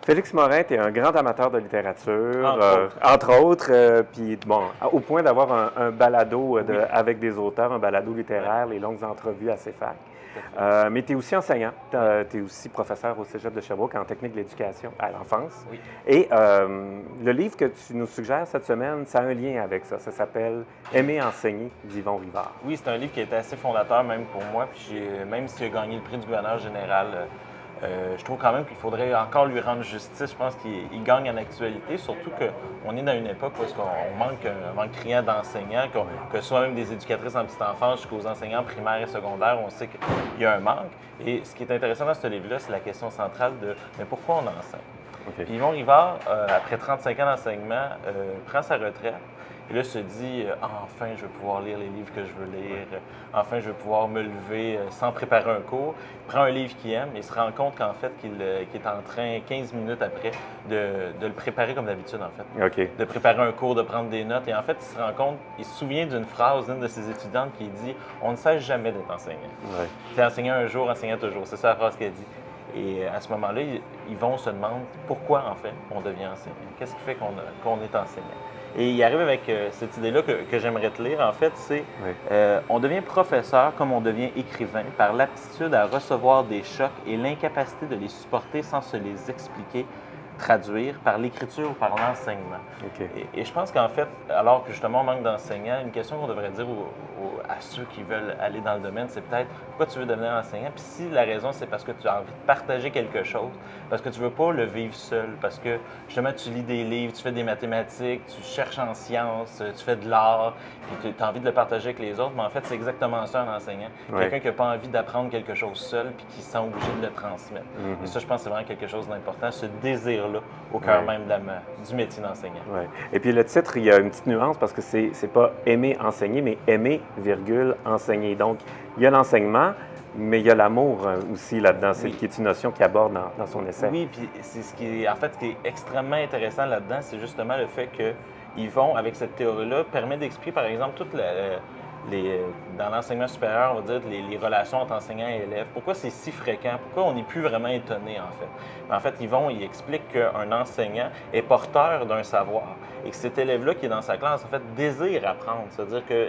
Félix Morin, tu es un grand amateur de littérature, Entre autres. puis bon, au point d'avoir un balado Oui. avec des auteurs, un balado littéraire, les longues entrevues à CFAC. Mais tu es aussi enseignant, tu es aussi professeur au Cégep de Sherbrooke en technique de l'éducation à l'enfance. Oui. Et le livre que tu nous suggères cette semaine, ça a un lien avec ça. Ça s'appelle Aimer enseigner d'Yvon Rivard. Oui, c'est un livre qui a été assez fondateur même pour moi. Puis même s'il a gagné le prix du gouverneur général, je trouve quand même qu'il faudrait encore lui rendre justice. Je pense qu'il gagne en actualité, surtout qu'on est dans une époque où on manque criant d'enseignants, que ce soit même des éducatrices en petite enfance jusqu'aux enseignants primaires et secondaires, on sait qu'il y a un manque. Et ce qui est intéressant dans ce livre-là, c'est la question centrale de mais pourquoi on enseigne? Okay. Puis Yvon Rivard, après 35 ans d'enseignement, prend sa retraite. Et là, se dit enfin, je vais pouvoir lire les livres que je veux lire. Enfin, je vais pouvoir me lever sans préparer un cours. Il prend un livre qu'il aime et se rend compte qu'en fait, qu'il est en train, 15 minutes après, de le préparer comme d'habitude, en fait. Okay. De préparer un cours, de prendre des notes. Et en fait, il se rend compte, il se souvient d'une phrase d'une de ses étudiantes qui dit « On ne cesse jamais d'être enseignant. Ouais. » C'est enseignant un jour, enseignant toujours. C'est ça la phrase qu'elle dit. Et à ce moment-là, Yvon se demande pourquoi, en fait, on devient enseignant. Qu'est-ce qui fait qu'on est enseignant? Et il arrive avec cette idée-là que j'aimerais te lire. En fait, c'est on devient professeur comme on devient écrivain par l'aptitude à recevoir des chocs et l'incapacité de les supporter sans se les expliquer, traduire par l'écriture ou par l'enseignement. Okay. Et je pense qu'en fait, alors que justement on manque d'enseignants, une question qu'on devrait dire à ceux qui veulent aller dans le domaine, c'est peut-être pourquoi tu veux devenir enseignant. Puis si la raison, c'est parce que tu as envie de partager quelque chose, parce que tu ne veux pas le vivre seul, parce que justement tu lis des livres, tu fais des mathématiques, tu cherches en sciences, tu fais de l'art, puis tu as envie de le partager avec les autres, mais en fait, c'est exactement ça un enseignant. Ouais. Quelqu'un qui n'a pas envie d'apprendre quelque chose seul, puis qui se sent obligé de le transmettre. Et ça, je pense que c'est vraiment quelque chose d'important, ce désir-là au cœur même du métier d'enseignant. Ouais. Et puis le titre, il y a une petite nuance parce que c'est pas aimer enseigner, mais aimer, enseigner. Donc, il y a l'enseignement, mais il y a l'amour aussi là-dedans. C'est qui est une notion qu'il aborde dans son essai. Oui, puis c'est ce qui est extrêmement intéressant là-dedans, c'est justement le fait que Yvon, avec cette théorie-là, permet d'expliquer, par exemple, dans l'enseignement supérieur, on va dire, les relations entre enseignants et élèves. Pourquoi c'est si fréquent? Pourquoi on n'est plus vraiment étonné, en fait? En fait, Yvon, il explique qu'un enseignant est porteur d'un savoir et que cet élève-là qui est dans sa classe, en fait, désire apprendre. C'est-à-dire que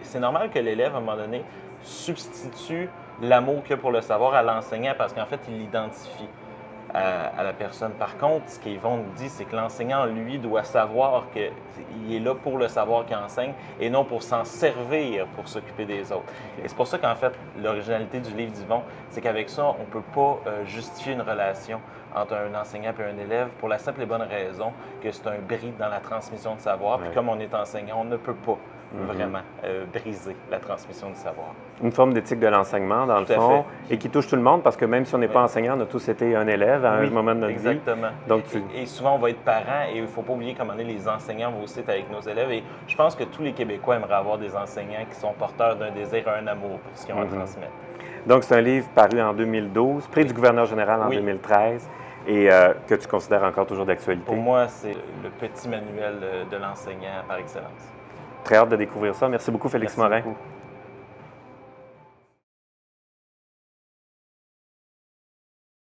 c'est normal que l'élève, à un moment donné, substitue l'amour qu'il a pour le savoir à l'enseignant parce qu'en fait, il l'identifie à la personne. Par contre, ce qu'Yvon nous dit, c'est que l'enseignant, lui, doit savoir qu'il est là pour le savoir qu'il enseigne et non pour s'en servir pour s'occuper des autres. Et c'est pour ça qu'en fait, l'originalité du livre d'Yvon, c'est qu'avec ça, on ne peut pas justifier une relation entre un enseignant et un élève pour la simple et bonne raison que c'est un bris dans la transmission de savoir. Puis comme on est enseignant, on ne peut pas vraiment briser la transmission du savoir. Une forme d'éthique de l'enseignement, dans le fond, et qui touche tout le monde, parce que même si on n'est pas enseignant, on a tous été un élève à un moment de notre vie. Exactement. Donc, et souvent, on va être parents, et il ne faut pas oublier comment les enseignants vont aussi être avec nos élèves. Et je pense que tous les Québécois aimeraient avoir des enseignants qui sont porteurs d'un désir, un amour pour ce qu'ils ont à transmettre. Donc, c'est un livre paru en 2012, prix du gouverneur général en 2013, et que tu considères encore toujours d'actualité. Pour moi, c'est le petit manuel de l'enseignant par excellence. Très hâte de découvrir ça. Merci beaucoup, Félix Morin. Beaucoup.